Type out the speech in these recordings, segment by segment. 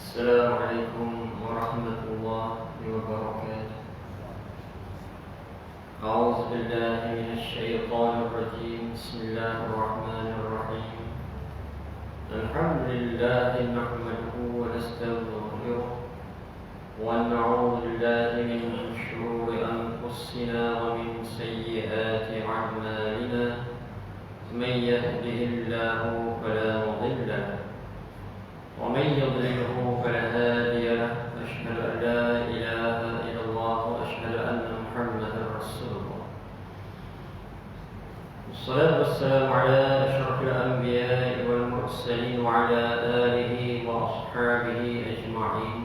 السلام عليكم ورحمة الله وبركاته. أعوذ بالله من الشيطان الرجيم. بسم الله الرحمن الرحيم. الحمد لله نحمده ونستغفره ونعوذ بالله من شرور أنفسنا ومن سيئات أعمالنا. من يهده الله فلا مضل له ومن يضلله فلا هادي له. أشهد أن لا إله إلا الله وأشهد أن محمدا رسول الله. والصلاة والسلام على أشرف الأنبياء والمرسلين وعلى آله وأصحابه أجمعين.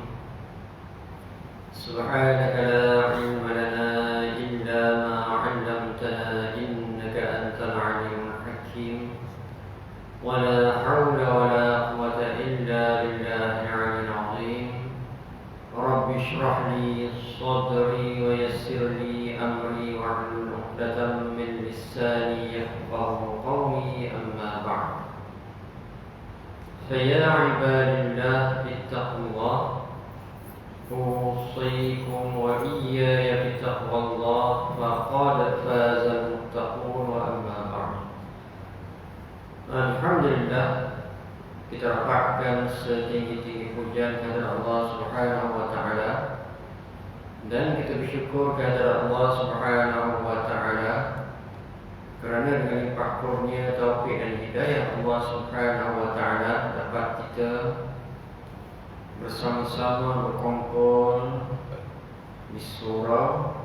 سبحانك لا علم لنا إلا ما علمتنا إنك أنت العليم الحكيم. ولا حول ولا قوة إلا بالله العلي العظيم. رب اشرح لي صدري ويسر لي أمري واحلل عقدة من لساني يفقهوا قولي. أما بعد، فيا عباد الله اتقوا الله. أوصيكم وإياي بتقوى الله فقد فاز المتقون. وأما بعد، alhamdulillah, kita rapatkan setinggi-tinggi pujian kepada Allah Subhanahu wa taala, dan kita bersyukur kepada Allah Subhanahu wa taala kerana dengan limpah kurnia, taufik dan hidayah Allah Subhanahu wa taala dapat kita bersama-sama berkumpul di surau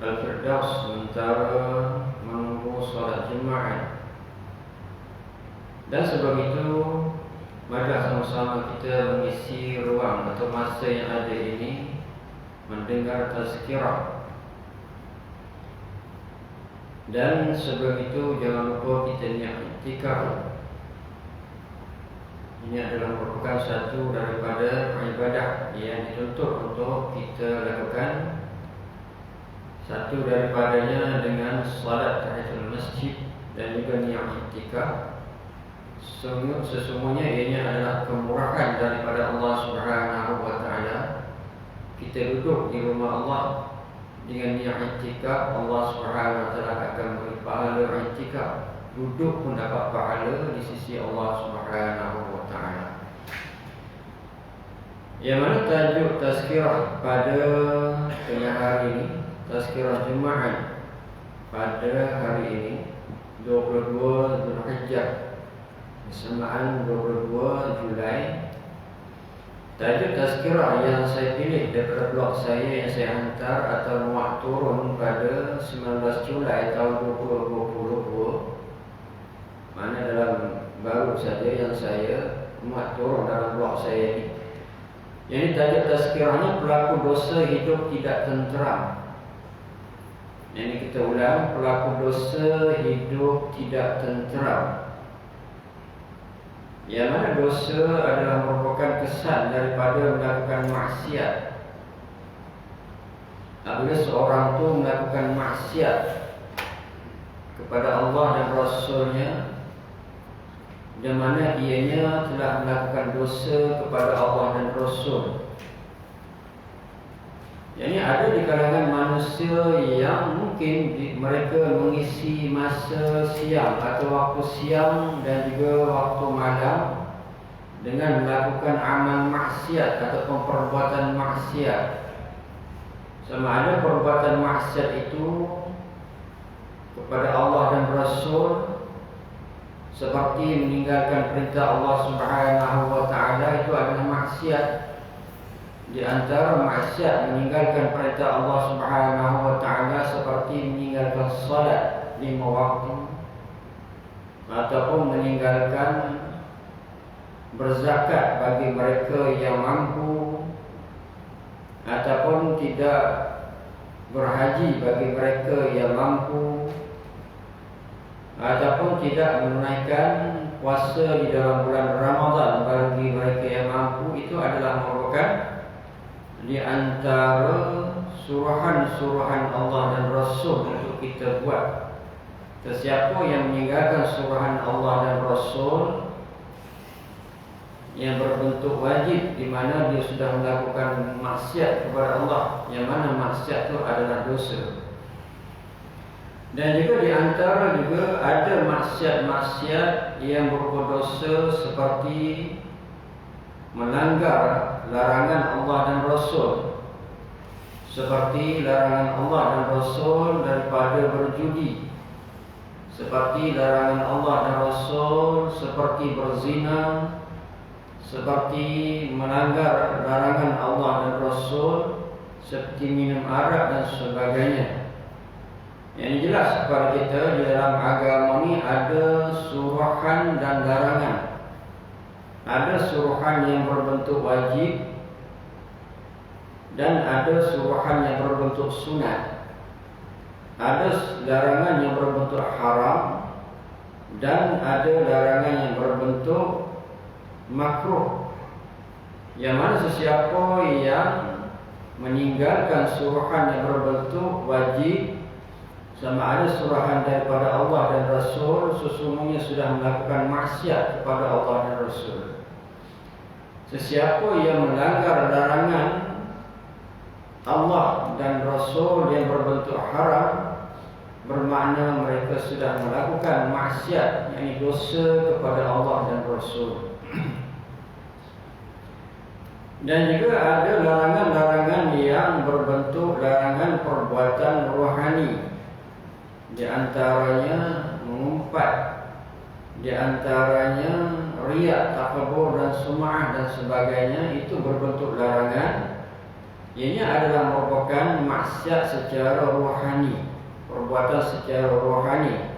Al-Firdaus sementara menunggu solat Jumaat. Dan sebab itu, marilah sama-sama kita mengisi ruang atau masa yang ada ini mendengar tazkirah. Dan sebab itu, jangan lupa kita niat i'tikaf. Ini adalah merupakan satu daripada ibadah yang dituntut untuk kita lakukan. Satu daripadanya dengan salat tahiyatul masjid dan juga niat i'tikaf. Sesungguhnya ianya adalah kemurahan daripada Allah Subhanahu wa taala. Kita duduk di rumah Allah dengan niat i'tikaf, Allah Subhanahu wa taala akan beri pahala i'tikaf. Duduk pun dapat pahala di sisi Allah Subhanahu wa taala. Yang mana tajuk tazkirah pada tengah hari ini, tazkirah Jumaat pada hari ini 22 Zulhijjah bersamaan 22 Julai. Tajuk tazkirah yang saya pilih daripada blog saya yang saya hantar atau muat turun pada 19 Julai tahun 2020, mana dalam baru saja yang saya muat turun dalam blog saya ini. Yang ini tajuk tazkirahnya pelaku dosa hidup tidak tenteram. Yang ini kita ulang, pelaku dosa hidup tidak tenteram. Yang mana dosa adalah merupakan kesan daripada melakukan maksiat. Apabila seorang itu melakukan maksiat kepada Allah dan Rasulnya, di mana ianya telah melakukan dosa kepada Allah dan Rasul. Yang ini ada di kalangan manusia yang mungkin mereka mengisi masa siang atau waktu siang dan juga waktu malam dengan melakukan amal maksiat atau perbuatan maksiat. Sama ada perbuatan maksiat itu kepada Allah dan Rasul, seperti meninggalkan perintah Allah Subhanahu wa taala, itu adalah maksiat. Di antara maksiat meninggalkan perintah Allah Subhanahu wa taala seperti meninggalkan salat 5 waktu, ataupun meninggalkan berzakat bagi mereka yang mampu, ataupun tidak berhaji bagi mereka yang mampu, ataupun tidak menunaikan puasa di dalam bulan Ramadan bagi mereka yang mampu. Itu adalah merupakan di antara suruhan-suruhan Allah dan Rasul untuk kita buat. Sesiapa yang meninggalkan suruhan Allah dan Rasul, yang berbentuk wajib, di mana dia sudah melakukan maksiat kepada Allah, yang mana maksiat itu adalah dosa. Dan juga di antara juga ada maksiat-maksiat yang berupa dosa seperti melanggar larangan Allah dan Rasul, seperti larangan Allah dan Rasul daripada berjudi, seperti larangan Allah dan Rasul seperti berzina, seperti melanggar larangan Allah dan Rasul seperti minum arak dan sebagainya. Yang jelas kepada kita di dalam agama ni ada suruhan dan larangan. Ada suruhan yang berbentuk wajib dan ada suruhan yang berbentuk sunat. Ada larangan yang berbentuk haram dan ada larangan yang berbentuk makruh. Yang mana sesiapa yang meninggalkan suruhan yang berbentuk wajib, sama ada suruhan daripada Allah dan Rasul, sesungguhnya sudah melakukan maksiat kepada Allah dan Rasul. Sesiapa yang melanggar larangan Allah dan Rasul yang berbentuk haram, bermakna mereka sudah melakukan maksiat, yakni dosa kepada Allah dan Rasul. Dan juga ada larangan-larangan yang berbentuk larangan perbuatan rohani. Di antaranya mengumpat, di antaranya riak, takabur dan sum'ah dan sebagainya, itu berbentuk larangan. Ianya adalah merupakan maksiat secara rohani, perbuatan secara rohani.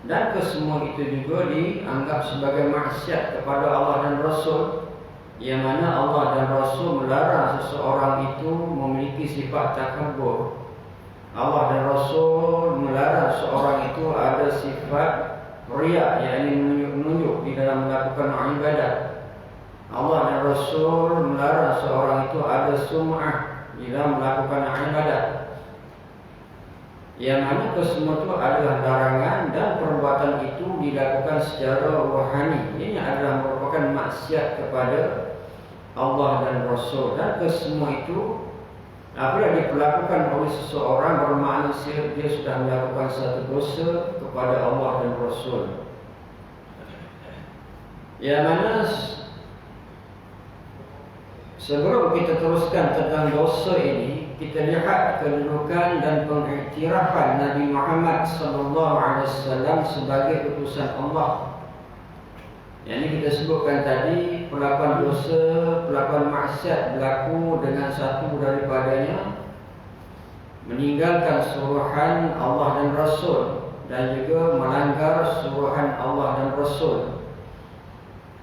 Dan kesemua itu juga dianggap sebagai maksiat kepada Allah dan Rasul, yang mana Allah dan Rasul melarang seseorang itu memiliki sifat takabur. Allah dan Rasul melarang seorang itu ada sifat riya, yakni menunjuk-menunjuk di dalam melakukan ibadat. Allah dan Rasul melarang seorang itu ada sum'ah di dalam melakukan ibadat. Yang mana kesemua itu adalah larangan dan perbuatan itu dilakukan secara rohani. Ini adalah merupakan maksiat kepada Allah dan Rasul. Dan kesemua itu apabila diperlakukan oleh seseorang, bermakna dia sudah melakukan satu dosa kepada Allah dan Rasul. Yang mana sebelum kita teruskan tentang dosa ini, kita lihat kedudukan dan pengiktirafan Nabi Muhammad SAW sebagai utusan Allah. Yang ini kita sebutkan tadi, perlakuan dosa, perlakuan maksiat berlaku dengan satu daripadanya meninggalkan suruhan Allah dan Rasul, dan juga melanggar suruhan Allah dan Rasul.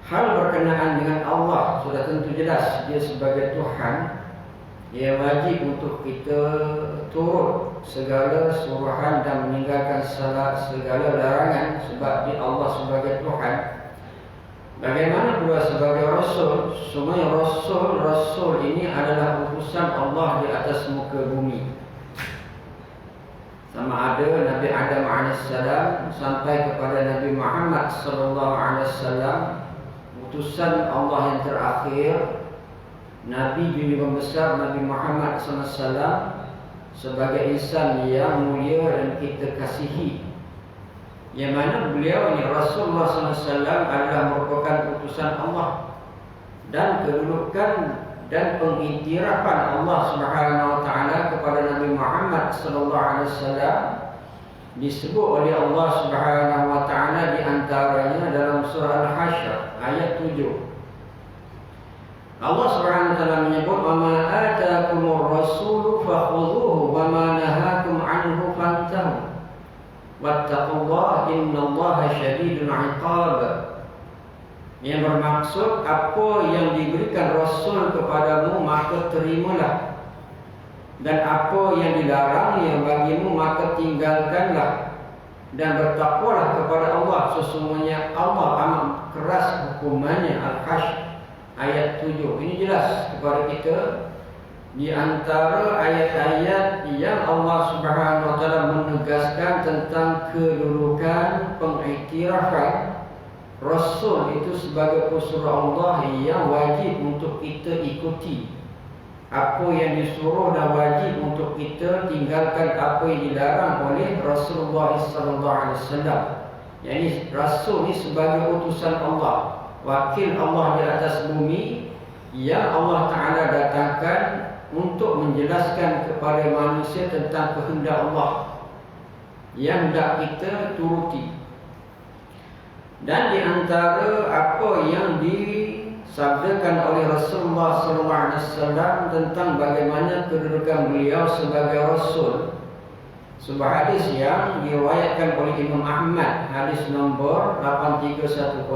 Hal berkenaan dengan Allah sudah tentu jelas, dia sebagai Tuhan, dia wajib untuk kita turut segala suruhan dan meninggalkan segala larangan, sebab dia Allah sebagai Tuhan. Bagaimana pula sebagai Rasul? Semua Rasul ini adalah utusan Allah di atas muka bumi. Sama ada Nabi Adam AS sampai kepada Nabi Muhammad SAW, utusan Allah yang terakhir, Nabi junjungan membesar Nabi Muhammad SAW sebagai insan yang mulia dan kita kasihi. Yang mana beliau ini Rasulullah SAW adalah merupakan utusan Allah, dan kedudukan dan pengiktirafan Allah Subhanahu Wa Taala kepada Nabi Muhammad SAW disebut oleh Allah Subhanahu Wa Taala di antaranya dalam surah Al-Hasyr ayat 7. Allah Subhanahu Wa Taala menyebut, "Wa ma ataakumur rasulu fakhudhuhu wa ma nahakum anhu fantahu. Wattaqullaha innallaha syadidul 'iqab." Yang bermaksud, apa yang diberikan Rasul kepadamu maka terimalah, dan apa yang dilarang yang bagimu maka tinggalkanlah, dan bertakwalah kepada Allah, sesungguhnya Allah amat keras hukumannya. Al-Hasyr ayat 7. Ini jelas kepada kita di antara ayat-ayat yang Allah Subhanahu Wa Taala menegaskan tentang kedudukan pengiktirafan Rasul itu sebagai pesuruh Allah yang wajib untuk kita ikuti. Apa yang disuruh dan wajib untuk kita tinggalkan apa yang dilarang oleh Rasulullah SAW. Yani Rasul ini sebagai utusan Allah, wakil Allah di atas bumi yang Allah Ta'ala datangkan untuk menjelaskan kepada manusia tentang kehendak Allah yang hendak kita turuti. Dan di antara apa yang disabdakan oleh Rasulullah SAW tentang bagaimana kedudukan beliau sebagai Rasul, sebuah hadis yang diriwayatkan oleh Imam Ahmad, hadis nombor 8310,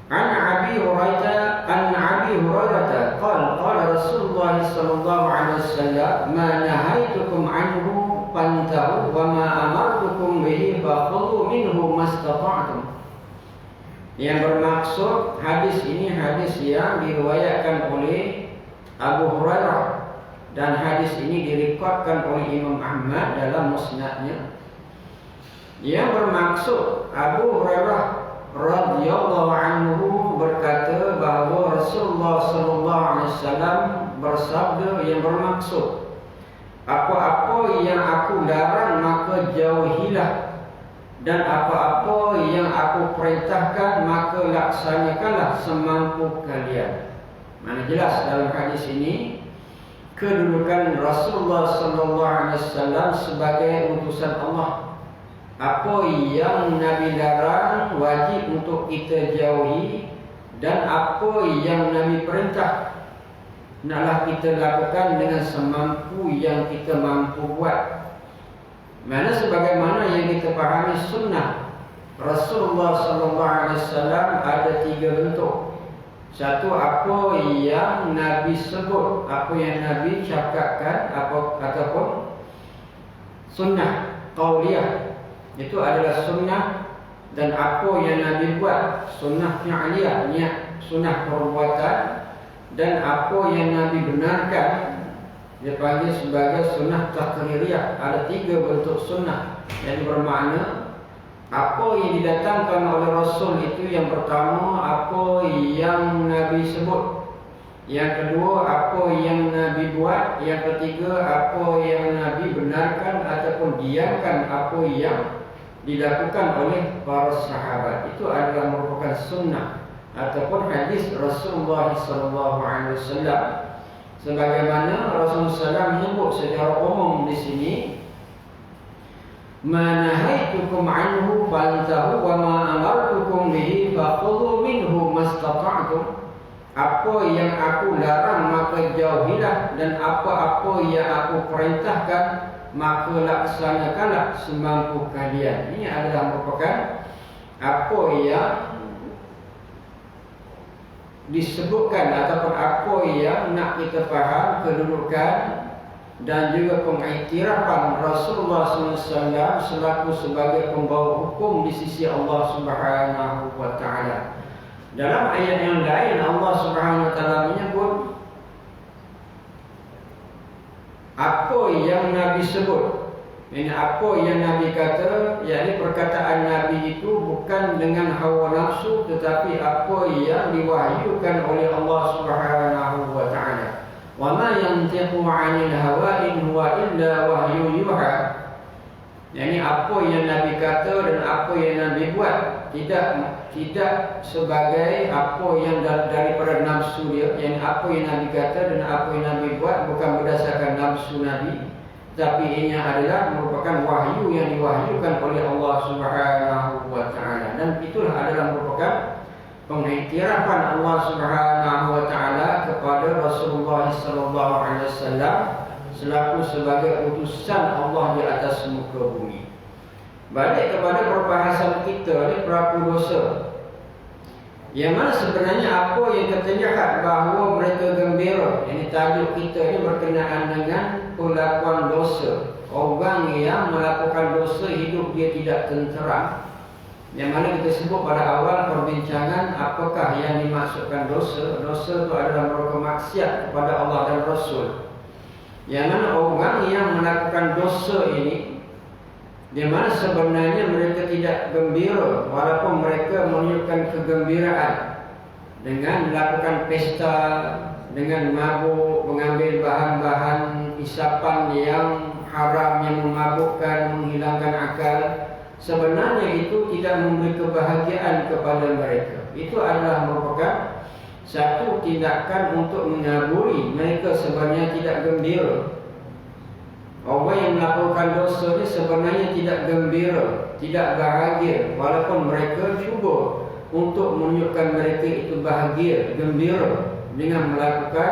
An Abi Hurairah qala Rasulullah sallallahu alaihi wasallam ma nahaitukum anhu fantahu wa ma amartukum bihi fakhudhu minhu mastata'tum. Yang bermaksud hadis ini hadis yang diriwayatkan oleh Abu Hurairah, dan hadis ini direkodkan oleh Imam Ahmad dalam musnadnya. Yang bermaksud Abu Hurairah radhiyallahu anhu berkata bahawa Rasulullah sallallahu alaihi wasallam bersabda yang bermaksud, apa-apa yang aku larang maka jauhilah, dan apa-apa yang aku perintahkan maka laksanakanlah semampu kalian. Mana jelas dalam hadis ini kedudukan Rasulullah sallallahu alaihi wasallam sebagai utusan Allah. Apa yang Nabi larang wajib untuk kita jauhi, dan apa yang Nabi perintah naklah kita lakukan dengan semampu yang kita mampu buat. Mana sebagaimana yang kita pahami sunnah Rasulullah SAW ada 3 bentuk. Satu, apa yang Nabi sebut, apa yang Nabi cakapkan, ataupun sunnah qauliyah, itu adalah sunnah. Dan apa yang Nabi buat, sunnah fi'liyah, niat sunnah perbuatan. Dan apa yang Nabi benarkan, dia panggil sebagai sunnah taqririyah. Ada 3 bentuk sunnah yang bermakna apa yang didatangkan oleh Rasul itu, yang pertama apa yang Nabi sebut, yang kedua apa yang Nabi buat, yang ketiga apa yang Nabi benarkan ataupun diamkan apa yang dilakukan oleh para sahabat. Itu adalah merupakan sunnah ataupun hadis Rasulullah SAW. Sebagaimana Rasulullah SAW menyebut secara umum di sini, ma nahaitukum anhu fantahu wa ma amartukum bihi fakhudhu minhu mastata'tum. Apa yang aku larang maka jauhilah, dan apa-apa yang aku perintahkan maka laksanakanlah semampu kalian. Ini adalah merupakan apa yang disebutkan ataupun apa yang nak kita faham kedudukan dan juga pengiktirafan Rasulullah SAW selaku sebagai pembawa hukum di sisi Allah Subhanahu wa Ta'ala. Dalam ayat yang lain Allah Subhanahu wa Ta'ala menyebut apa yang Nabi sebut, ini apa yang Nabi kata, yakni perkataan Nabi itu bukan dengan hawa nafsu, tetapi apa yang diwahyukan oleh Allah Subhanahu wa Ta'ala. Wa ma yantiqu 'anil hawa in huwa illa wahyu yuha. Yani apa yang Nabi kata dan apa yang Nabi buat tidak sebagai apa yang daripada nafsu dia. Yani apa yang Nabi kata dan apa yang Nabi buat bukan berdasarkan nafsu Nabi, tapi ini adalah merupakan wahyu yang diwahyukan oleh Allah Subhanahu wa Ta'ala. Dan itulah adalah merupakan pengiktirafan Allah Subhanahu wa Ta'ala kepada Rasulullah sallallahu alaihi wasallam selaku sebagai utusan Allah di atas muka bumi. Balik kepada perbahasan kita ni, pelaku dosa, yang mana sebenarnya apa yang kita lihat bahawa mereka gembira. Ini tajuk kita ni berkenaan dengan pelakuan dosa. Orang yang melakukan dosa hidup dia tidak tenteram. Yang mana kita sebut pada awal perbincangan apakah yang dimaksudkan dosa. Dosa itu adalah merupakan maksiat kepada Allah dan Rasul. Yang mana orang yang melakukan dosa ini di mana sebenarnya mereka tidak gembira walaupun mereka menunjukkan kegembiraan dengan melakukan pesta, dengan mabuk, mengambil bahan-bahan isapan yang haram yang memabukkan, menghilangkan akal. Sebenarnya itu tidak memberi kebahagiaan kepada mereka. Itu adalah merupakan satu tindakan untuk menaburi mereka sebenarnya tidak gembira. Orang yang melakukan dosa ini sebenarnya tidak gembira, tidak bahagia, walaupun mereka cuba untuk menunjukkan mereka itu bahagia, gembira dengan melakukan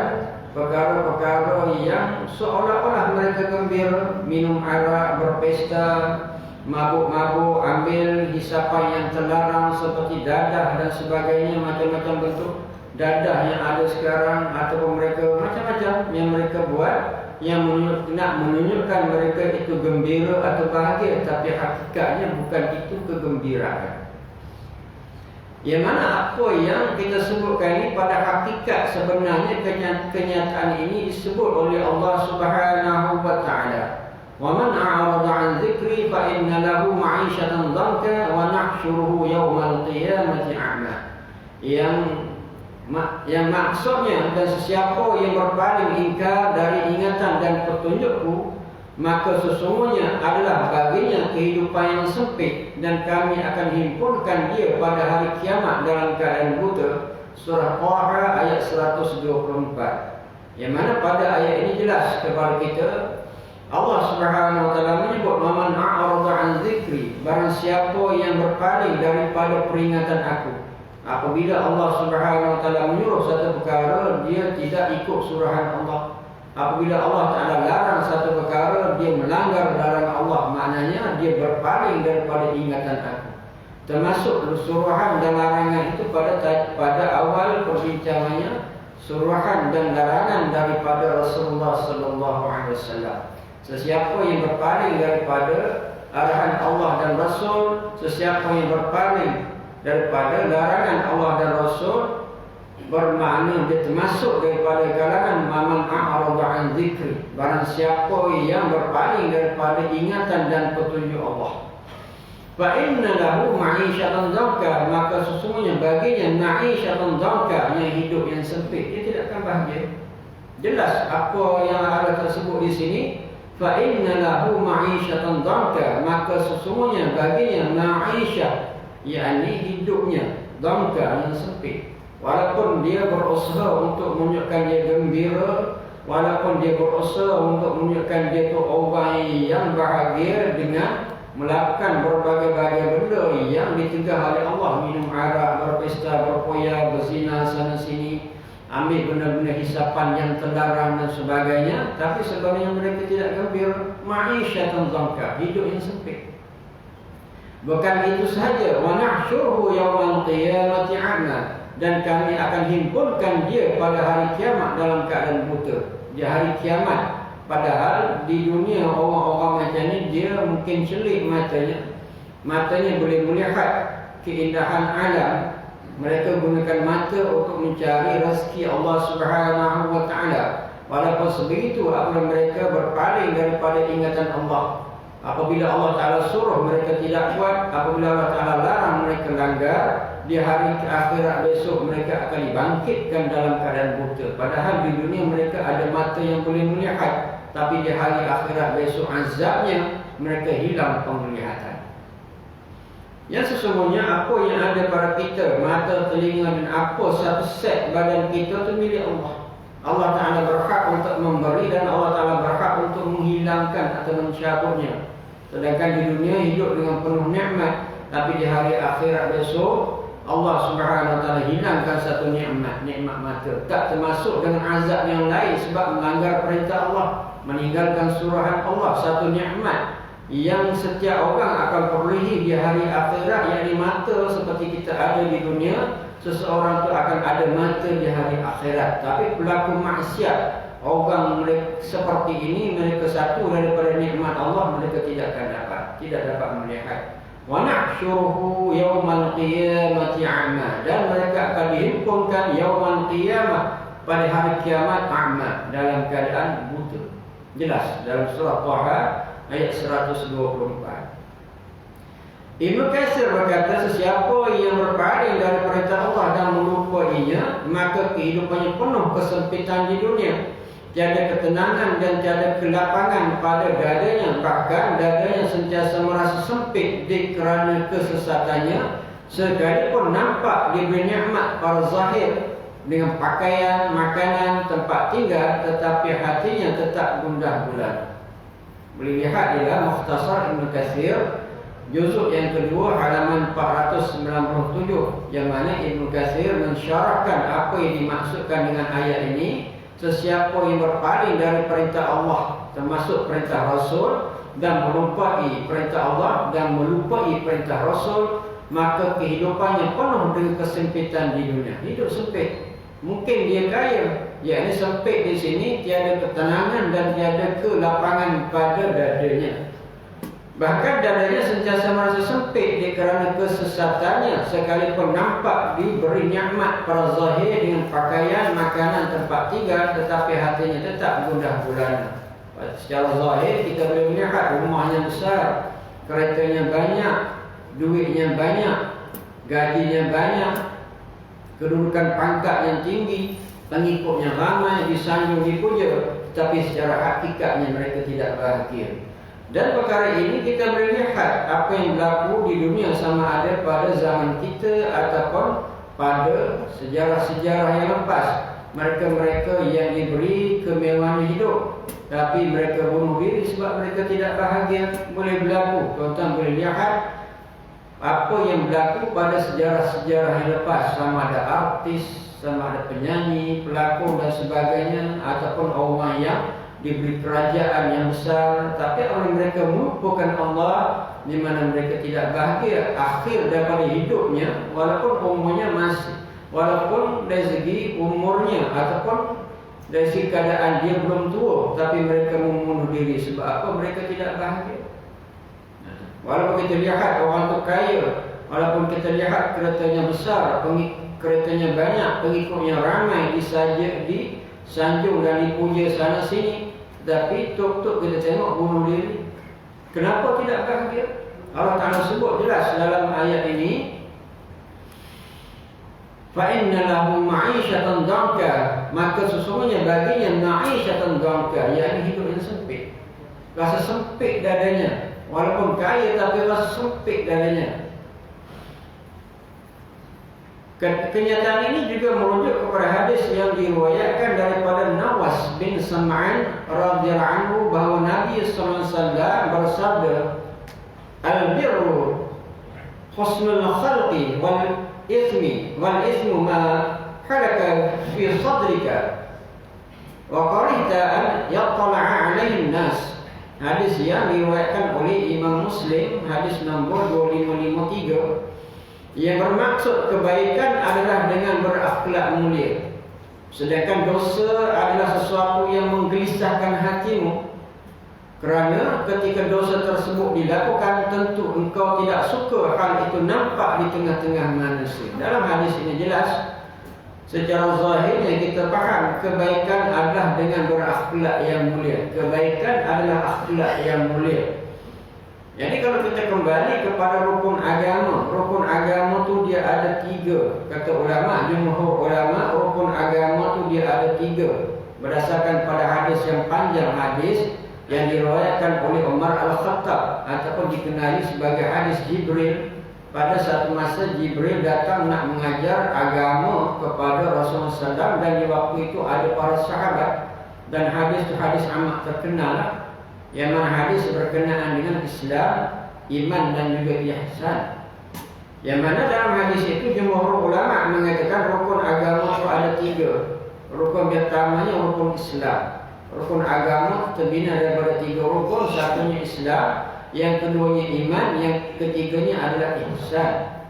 perkara-perkara yang seolah-olah mereka gembira, minum arak, berpesta, mabuk-mabuk, ambil hisapan yang terlarang seperti dadah dan sebagainya, macam-macam bentuk dadah yang ada sekarang, ataupun mereka macam-macam yang mereka buat yang nak menunjukkan mereka itu gembira atau bahagia, tapi hakikatnya bukan itu kegembiraan. Yang mana apa yang kita sebutkan ini pada hakikat sebenarnya kenyataan ini disebut oleh Allah Subhanahu wa taala. Wa man a'rada 'an dzikri fa inna lahu ma'isyatan dhanka wa nahsyuruhu yaumal qiyamati a'ma. Yang maksudnya, dan sesiapa yang berpaling ingkar dari ingatan dan petunjukku, maka sesungguhnya adalah baginya kehidupan yang sempit, dan kami akan himpunkan dia pada hari kiamat dalam keadaan buta. Surah Taha ayat 124. Yang mana pada ayat ini jelas kepada kita, Allah Subhanahu wa taala menyebut man a'rada 'an dzikri, barang siapa yang berpaling daripada peringatan aku. Apabila Allah Subhanahu wa taala menyuruh satu perkara, dia tidak ikut surahan Allah. Apabila Allah Ta'ala larang satu perkara, dia melanggar larangan Allah. Maknanya dia berpaling daripada ingatan aku. Termasuk suruhan dan larangan itu pada awal perbincangannya, suruhan dan larangan daripada Rasulullah Sallallahu Alaihi Wasallam. Sesiapa yang berpaling daripada arahan Allah dan Rasul, sesiapa yang berpaling daripada larangan Allah dan Rasul, bermakna dia termasuk daripada kalangan man a'rada 'an dzikri, barang siapa yang berpaling daripada ingatan dan petunjuk Allah. Fa inna lahu ma'isyatan dhanka, maka sesungguhnya baginya ma'isyatan dhanka, yang hidup yang sempit, dia tidak akan bahagia. Jelas apa yang ada tersebut di sini. Fa inna lahu ma'isyatan dhanka, maka sesungguhnya baginya ma'isyah, yakni hidupnya, dhanka yang sempit. Walaupun dia berusaha untuk menunjukkan dia gembira, walaupun dia berusaha untuk menunjukkan dia tu orang yang bahagia dengan melakukan berbagai-bagai benda yang dicegah oleh Allah, minum arak, berpesta, berpoya, berzina sana sini, ambil benda-benda hisapan yang terlarang dan sebagainya, tapi sebenarnya mereka tidak gembira. Ma'isyatan dhanka, hidup yang sempit. Bukan itu sahaja, wa nahsyuruhu yaumal qiyamati a'ma, dan kami akan himpunkan dia pada hari kiamat dalam keadaan buta. Di hari kiamat, padahal di dunia orang-orang macam ni dia mungkin celik matanya boleh melihat keindahan alam. Mereka gunakan mata untuk mencari rezeki Allah Subhanahu wa taala. Walaupun sebegitu, apabila mereka berpaling daripada ingatan Allah, apabila Allah Ta'ala suruh mereka tidak buat, apabila Allah Ta'ala larang mereka langgar, di hari akhirat besok mereka akan dibangkitkan dalam keadaan buta. Padahal di dunia mereka ada mata yang boleh melihat, tapi di hari akhirat besok azabnya mereka hilang penglihatan. Yang sesungguhnya apa yang ada pada kita, mata, telinga dan apa satu set badan kita itu milik Allah. Allah Ta'ala berhak untuk memberi dan Allah Ta'ala berhak untuk menghilangkan atau mencabutnya. Sedangkan di dunia hidup dengan penuh nikmat, tapi di hari akhirat besok Allah Subhanahu wa taala hilangkan satu nikmat mata. Tak termasuk dengan azab yang lain sebab melanggar perintah Allah, meninggalkan surahan Allah. Satu nikmat yang setiap orang akan perolehi di hari akhirat, yakni mata seperti kita ada di dunia, seseorang itu akan ada mata di hari akhirat. Tapi pelaku maksiat, orang mereka seperti ini, mereka satu daripada nikmat Allah, mereka tidak dapat melihat. Wa nahsyuruhu yaumal qiyamati a'ma, dan mereka akan dihimpunkan yaumal qiyamah, pada hari kiamat, a'ma, dalam keadaan buta. Jelas dalam surah Taha ayat 124. Ibnu Katsir berkata, sesiapa yang berpaling dari perintah Allah dan melupainya, maka kehidupannya penuh kesempitan di dunia. Tiada ketenangan dan tiada kelapangan pada dadanya. Bahkan dadanya sentiasa merasa sempit kerana kesesatannya, sekalipun nampak diberi nikmat para zahir dengan pakaian, makanan, tempat tinggal, tetapi hatinya tetap gundah gulana. Boleh lihat di dalam Mukhtasar Ibnu Katsir juzuk yang kedua halaman 497, yang mana Ibnu Katsir mensyarahkan apa yang dimaksudkan dengan ayat ini. Sesiapa yang berpaling dari perintah Allah, termasuk perintah Rasul, dan melupai perintah Allah dan melupai perintah Rasul, maka kehidupannya penuh dengan kesempitan di dunia. Hidup sempit. Mungkin dia kaya, yakni sempit di sini, tiada ketenangan dan tiada kelapangan pada dadanya. Bahkan dadanya sentiasa merasa sempit kerana kesesatannya, sekalipun nampak diberi nikmat para zahir dengan pakaian, makanan, tempat tinggal, tetapi hatinya tetap gundah gulana. Secara zahir kita boleh melihat rumahnya besar, keretanya banyak, duitnya banyak, gajinya banyak, kedudukan pangkat yang tinggi, pengikutnya ramai, disanjung, dipuja, tetapi secara hakikatnya mereka tidak bahagia. Dan perkara ini kita boleh lihat apa yang berlaku di dunia, sama ada pada zaman kita ataupun pada sejarah-sejarah yang lepas. Mereka-mereka yang diberi kemewahan hidup, tapi mereka bunuh diri sebab mereka tidak bahagia. Boleh berlaku. Tuan-tuan boleh lihat apa yang berlaku pada sejarah-sejarah yang lepas, sama ada artis, sama ada penyanyi, pelakon dan sebagainya, ataupun orang yang diberi kerajaan yang besar, tapi oleh mereka melupakan Allah, di mana mereka tidak bahagia akhir daripada hidupnya, walaupun umurnya masih, walaupun dari segi umurnya ataupun dari segi keadaan dia belum tua, tapi mereka membunuh diri. Sebab apa? Mereka tidak bahagia. Walaupun kita lihat orang tu kaya, walaupun kita lihat keretanya besar, keretanya banyak, pengikutnya ramai, disanjung dan dipuja sana sini, tapi tuk-tuk kita tengok bunuh diri. Kenapa tidak bahagia? Allah Ta'ala sebut jelas dalam ayat ini, فَإِنَّ لَهُ مَعِيشَةً ضَنْكَ, maka sesungguhnya baginya ma'ishatan dhanka, yakni hidup yang sempit. Rasa sempit dadanya, walaupun kaya tapi rasa sempit dadanya. Kenyataan ini juga merujuk kepada hadis yang diriwayatkan daripada Nawas bin Sam'an radhiyallahu anhu, bahawa Nabi sallallahu alaihi wasallam bersabda, "Al-birru husnul khalqi wal ismu ma halaka fi sadrika wa qarihta an yattala'a 'alaihi an-nas." Hadis yang diriwayatkan oleh Imam Muslim, hadis nombor 2553, yang bermaksud kebaikan adalah dengan berakhlak mulia, sedangkan dosa adalah sesuatu yang menggelisahkan hatimu. Kerana ketika dosa tersebut dilakukan, tentu engkau tidak suka hal itu nampak di tengah-tengah manusia. Dalam hadis ini jelas, secara zahirnya kita faham kebaikan adalah dengan berakhlak yang mulia. Kebaikan adalah akhlak yang mulia. Jadi kalau kita kembali kepada rukun agama tu dia ada 3. Kata ulama, jumhur ulama, rukun agama tu dia ada 3. Berdasarkan pada hadis yang panjang, hadis yang diriwayatkan oleh Umar Al-Khattab, ataupun dikenali sebagai hadis Jibril. Pada satu masa Jibril datang nak mengajar agama kepada Rasulullah SAW, dan di waktu itu ada para sahabat. Dan hadis itu hadis amat terkenal, yang mana hadis berkenaan dengan Islam, iman dan juga ihsan. Yang mana dalam hadis itu jumhur ulama mengatakan rukun agama itu ada 3. Rukun pertamanya rukun Islam. Rukun agama terbina daripada 3 rukun. Satunya Islam, yang keduanya iman, yang ketiganya adalah ihsan.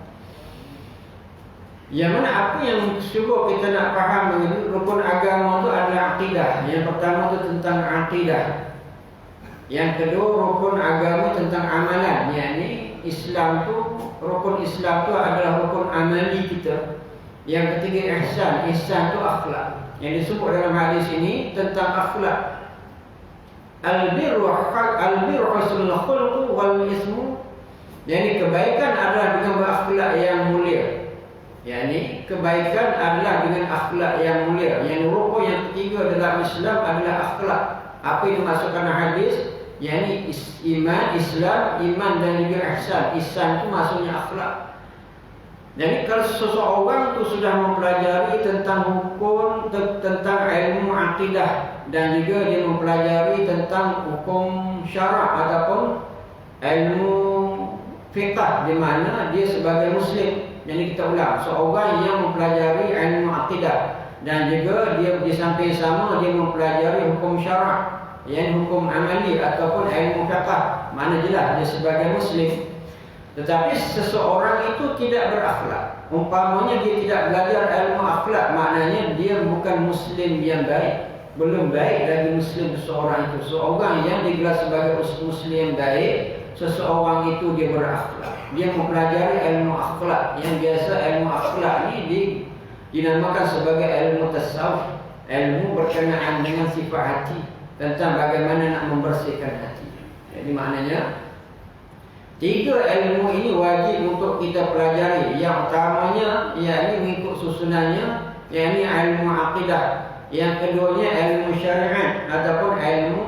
Yang mana apa yang cuba kita nak faham ini, rukun agama itu adalah akidah. Yang pertama itu tentang akidah. Yang kedua rukun agama tentang amalan, yakni Islam tu, rukun Islam tu adalah rukun amali kita. Yang ketiga ihsan, ihsan tu akhlak. Yang disebut dalam hadis ini tentang akhlak. Al-birru husnul khuluq wal ismu Yani kebaikan adalah dengan berakhlak yang mulia. Yani kebaikan adalah dengan akhlak yang mulia. Yang rukun yang ketiga dalam Islam adalah akhlak. Apa yang dimaksudkan hadis? Yani iman, Islam, iman dan juga ihsan. Ihsan itu maksudnya akhlak. Jadi kalau seseorang itu sudah mempelajari tentang hukum, tentang ilmu akidah, dan juga dia mempelajari tentang hukum syarak ataupun ilmu fiqh, di mana dia sebagai Muslim. Jadi kita ulang, seorang yang mempelajari ilmu akidah dan juga dia di samping sama dia mempelajari hukum syarak, yang hukum amali ataupun ilmu fiqh, mana jelas dia sebagai Muslim. Tetapi seseorang itu tidak berakhlak, umpamanya dia tidak belajar ilmu akhlak, maknanya dia bukan Muslim yang baik. Belum baik lagi Muslim seseorang itu. Seorang yang digelar sebagai Muslim yang baik, seseorang itu dia berakhlak. Dia mempelajari ilmu akhlak. Yang biasa ilmu akhlak ini dinamakan sebagai ilmu tasawuf, ilmu berkenaan dengan sifat hati, tentang bagaimana nak membersihkan hati. Jadi maknanya tiga ilmu ini wajib untuk kita pelajari. Yang utamanya yakni mengikut susunannya, yakni ilmu akidah. Yang keduanya ilmu syariat ataupun ilmu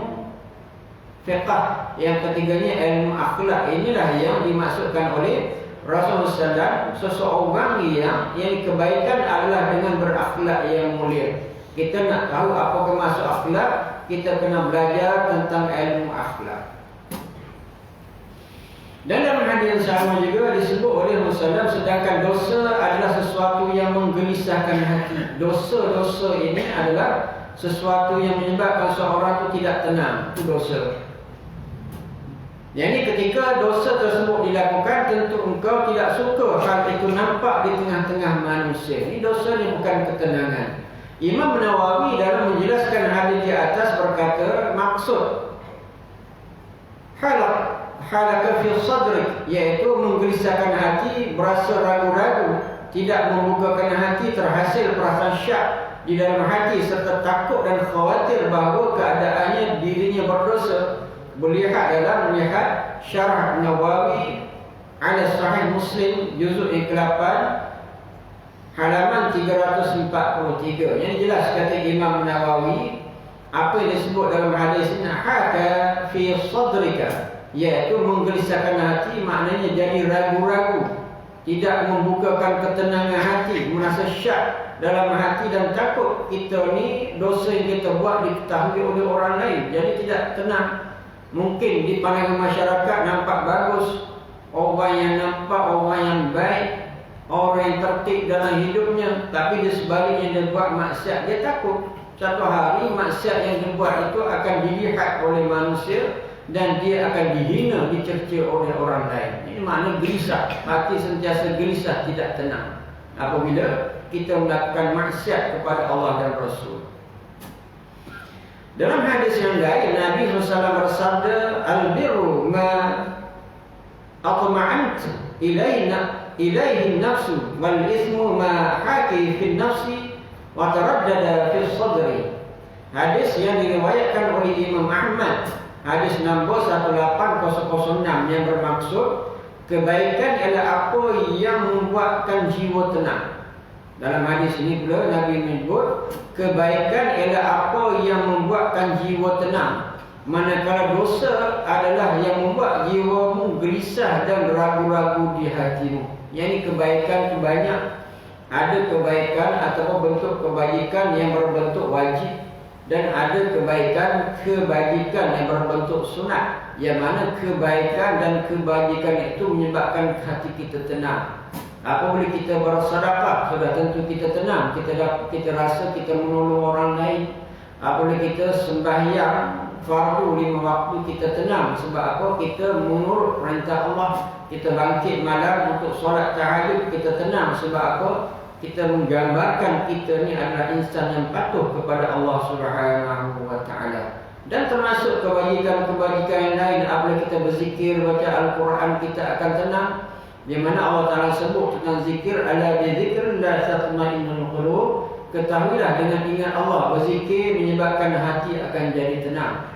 fiqh. Yang ketiganya ilmu akhlak. Inilah yang dimaksudkan oleh Rasulullah SAW. Seseorang yang kebaikan adalah dengan berakhlak yang mulia. Kita nak tahu apa maksud akhlak, kita kena belajar tentang ilmu akhlak. Dalam hadis yang sama juga disebut oleh Rasulullah, sedangkan dosa adalah sesuatu yang menggelisahkan hati. Dosa-dosa ini adalah sesuatu yang menyebabkan seorang itu tidak tenang. Itu dosa. Jadi ketika dosa tersebut dilakukan, tentu engkau tidak suka hal itu nampak di tengah-tengah manusia. Ini dosa ni bukan ketenangan. Imam Nawawi dalam menjelaskan hadis di atas berkata, maksud halaka fi sadrik, iaitu menggelisahkan hati, berasa ragu-ragu, tidak membukakan hati, terhasil perasaan syak di dalam hati serta takut dan khawatir bahawa keadaannya dirinya berdosa. Melihat Syarah Nawawi ala Sahih Muslim juzuk yang ke-8 halaman 343. Yang jelas kata Imam Nawawi, apa yang disebut dalam hadis ini haka fi sadrika, iaitu menggelisahkan hati, maknanya jadi ragu-ragu, tidak membukakan ketenangan hati, merasa syak dalam hati dan takut kita ni dosa yang kita buat diketahui oleh orang lain, jadi tidak tenang. Mungkin di pandangan masyarakat nampak bagus, orang yang nampak orang yang baik, orang yang tertib dalam hidupnya, tapi di sebaliknya dia buat maksiat. Dia takut satu hari maksiat yang dia buat itu akan dilihat oleh manusia dan dia akan dihina, dicerca oleh orang lain. Ini makna gelisah, hati sentiasa gelisah, tidak tenang apabila kita melakukan maksiat kepada Allah dan Rasul. Dalam hadis yang lain, Nabi SAW bersabda, al-birru ma atma'ant ilaihi nafsu wal ismu ma haki fi nafsi wa taraddada fi sadri. Hadis yang diriwayatkan oleh Imam Ahmad, hadis nombor 18006, yang bermaksud kebaikan ialah apa yang membuatkan jiwa tenang. Dalam hadis ini pula Nabi menyebut kebaikan ialah apa yang membuatkan jiwa tenang, manakala dosa adalah yang membuat jiwamu gelisah dan ragu-ragu di hatimu. Yang kebaikan itu banyak. Ada kebaikan ataupun bentuk kebajikan yang berbentuk wajib, dan ada kebajikan yang berbentuk sunat, yang mana kebaikan dan kebajikan itu menyebabkan hati kita tenang. Apabila kita bersedekah, sudah tentu kita tenang, kita rasa kita menolong orang lain. Apabila kita sembahyang fardu 5 waktu, kita tenang. Sebab apa? Kita menurut perintah Allah. Kita bangkit malam untuk solat tahajud, kita tenang. Sebab apa? Kita menggambarkan kita ni adalah insan yang patuh kepada Allah Subhanahu wa taala. Dan termasuk kebajikan-kebajikan yang lain, apabila kita berzikir, baca Al-Quran, kita akan tenang. Di mana Allah Ta'ala sebut tentang zikir, ala bi dzikrillah tatma'innul qulub. Ketahuilah dengan ingat Allah, berzikir menyebabkan hati akan jadi tenang.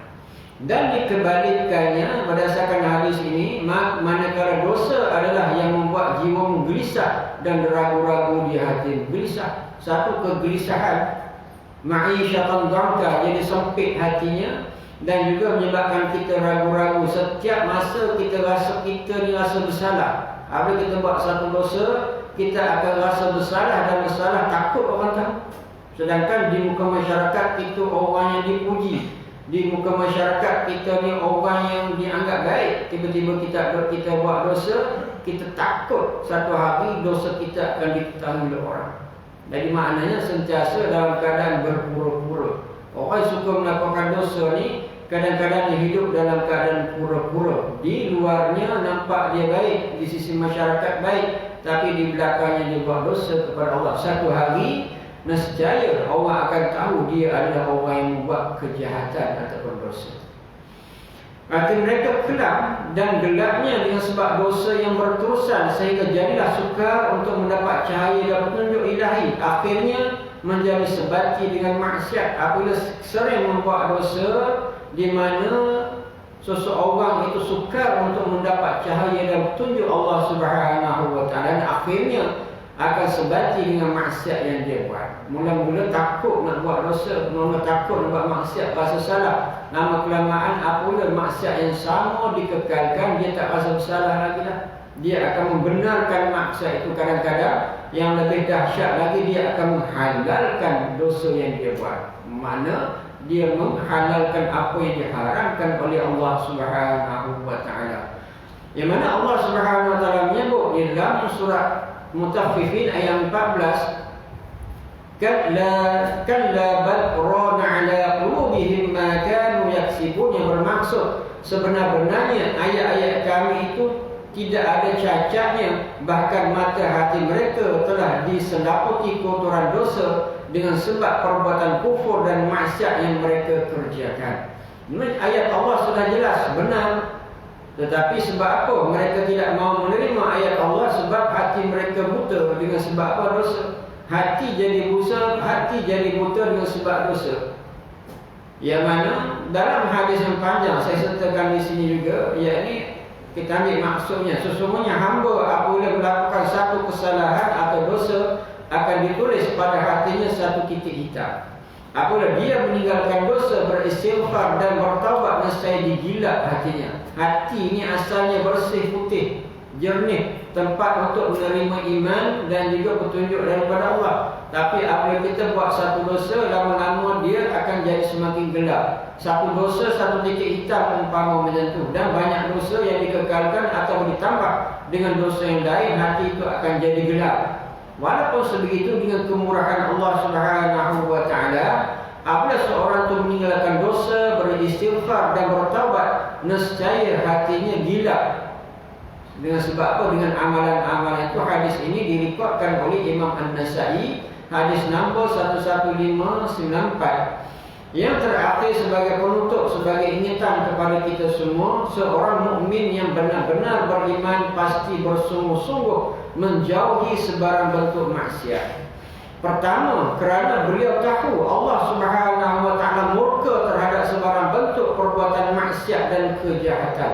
Dan dikebalikannya berdasarkan hadis ini, manakala dosa adalah yang membuat jiwa gelisah dan ragu-ragu di hati. Gelisah, satu kegelisahan, ma'isyatan dhanka, jadi sempit hatinya, dan juga menyebabkan kita ragu-ragu. Setiap masa kita rasa kita ni rasa bersalah. Apabila kita buat satu dosa, kita akan rasa bersalah dan bersalah, takut orang tahu. Sedangkan di muka masyarakat kita orang yang dipuji, di muka masyarakat kita ni orang yang dianggap baik. Tiba-tiba kita buat dosa, kita takut satu hari dosa kita akan diketahui oleh orang. Jadi maknanya sentiasa dalam keadaan berpura-pura. Orang yang suka melakukan dosa ni kadang-kadang dia hidup dalam keadaan pura-pura. Di luarnya nampak dia baik, di sisi masyarakat baik, tapi di belakangnya dia buat dosa kepada Allah. Satu hari nescaya Allah akan tahu dia adalah orang yang membuat kejahatan ataupun dosa. Hati mereka kelam dan gelapnya dengan sebab dosa yang berterusan, sehingga jadilah sukar untuk mendapat cahaya dan petunjuk ilahi. Akhirnya menjadi sebati dengan maksiat. Apabila sering membuat dosa, di mana seseorang itu sukar untuk mendapat cahaya dan petunjuk Allah Subhanahu wa taala, dan akhirnya akan sebati dengan maksiat yang dia buat. Mula-mula takut nak buat dosa, mula takut nak buat maksiat, rasa salah. Lama kelamaan apabila maksiat yang sama dikekalkan, dia tak rasa bersalah lagi dah. Dia akan membenarkan maksiat itu. Kadang-kadang yang lebih dahsyat lagi, dia akan menghalalkan dosa yang dia buat. Mana dia menghalalkan apa yang diharamkan oleh Allah Subhanahu wa taala. Yang mana Allah Subhanahu wa taala menyebut di dalam surah Mutaffifin ayat 14, Kalla bal rana ala qulubihim ma kanu yaksibun, yang bermaksud sebenar-benarnya ayat-ayat kami itu tidak ada cacatnya, bahkan mata hati mereka telah diselaputi kotoran dosa dengan sebab perbuatan kufur dan maksiat yang mereka kerjakan. Ayat Allah sudah jelas, benar. Tetapi sebab apa mereka tidak mau menerima ayat Allah? Sebab hati mereka buta. Dengan sebab apa? Dosa. Hati jadi buta, hati jadi buta dengan sebab dosa. Yang mana dalam hadis yang panjang saya sertakan di sini juga, yakni kita ambil maksudnya, sesungguhnya hamba apabila melakukan satu kesalahan atau dosa, akan ditulis pada hatinya satu titik hitam. Apabila dia meninggalkan dosa, beristighfar dan bertaubat, nescaya digilap hatinya. Hati ini asalnya bersih, putih, jernih, tempat untuk menerima iman dan juga petunjuk daripada Allah. Tapi apabila kita buat satu dosa, lama-lama dia akan jadi semakin gelap. Satu dosa, satu titik hitam umpama macam tu. Dan banyak dosa yang dikekalkan atau ditambah dengan dosa yang lain, hati itu akan jadi gelap. Walaupun sebegitu, dengan kemurahan Allah Subhanahu wa taala, apabila seorang itu meninggalkan dosa, beristighfar dan bertaubat, nescaya hatinya gilap. Dengan sebab apa? Dengan amalan-amalan itu. Hadis ini direkodkan oleh Imam An-Nasa'i, hadis nombor 11594. Yang terakhir sebagai penutup, sebagai ingatan kepada kita semua, seorang mukmin yang benar-benar beriman pasti bersungguh-sungguh menjauhi sebarang bentuk maksiat. Pertama, kerana beliau tahu Allah Subhanahu wa taala murka terhadap sebarang bentuk perbuatan maksiat dan kejahatan.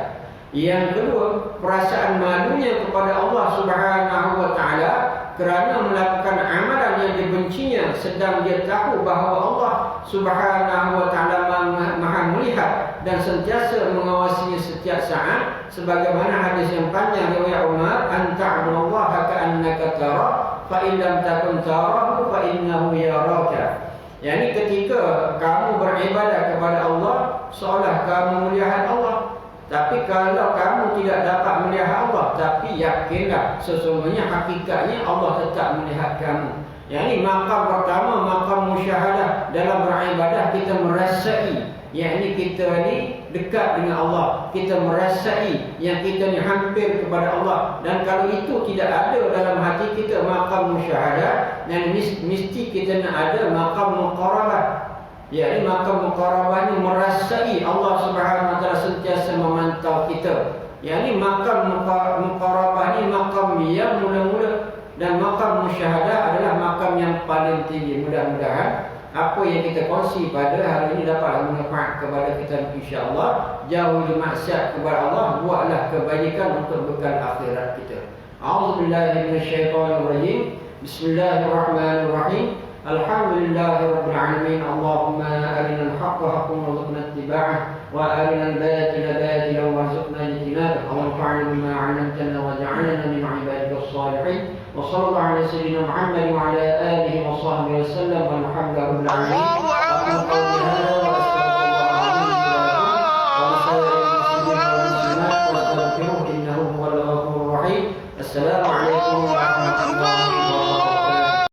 Yang kedua, perasaan malunya kepada Allah Subhanahu wa taala kerana melakukan amalan yang dibencinya, sedang dia tahu bahawa Allah Subhanahu wa taala Maha melihat dan sentiasa mengawasinya setiap saat, sebagaimana hadis yang panjang riwayat Umar, anta'budallaha ka'annaka tara fa in lam takun tarahu fa innahu yaraka. Yani ketika kamu beribadah kepada Allah, seolah kamu melihat Allah. Tapi kalau kamu tidak dapat melihat Allah, tapi yakinlah sesungguhnya hakikatnya Allah tetap melihat kamu. Yang ini makam pertama, makam musyahadah. Dalam beribadah kita merasai, yakni kita ni dekat dengan Allah, kita merasai yang kita ni hampir kepada Allah. Dan kalau itu tidak ada dalam hati kita makam musyahadah, dan mesti kita nak ada makam muqarabah. Yakni makam muqarabah ni merasai Allah Subhanahu wa taala sentiasa memantau kita. Yakni makam muqarabah ni makam yang mula-mula, dan makam musyahadah adalah makam yang paling tinggi. Mudah-mudahan apa yang kita kongsi pada hari ini dapat bermanfaat kepada kita insya-Allah. Jauhi maksiat kepada Allah, buatlah kebaikan untuk bekal akhirat kita. A'udzubillahi minasyaitonirrajim. Bismillahirrahmanirrahim. Alhamdulillahirabbil alamin. Allahumma arinal haqqa haqqan warzuqna ittiba'ah wa arinal batila batilan warzuqna ijtinabah. Allahumma bima 'allamtana waj'alna min 'ibadikas shalihin. Wa sallallahu ala sayyidina Muhammad wa ala alihi wa sahbihi wasallam. Walhamdulillahirabbil alamin. Assalamualaikum warahmatullahi wabarakatuh.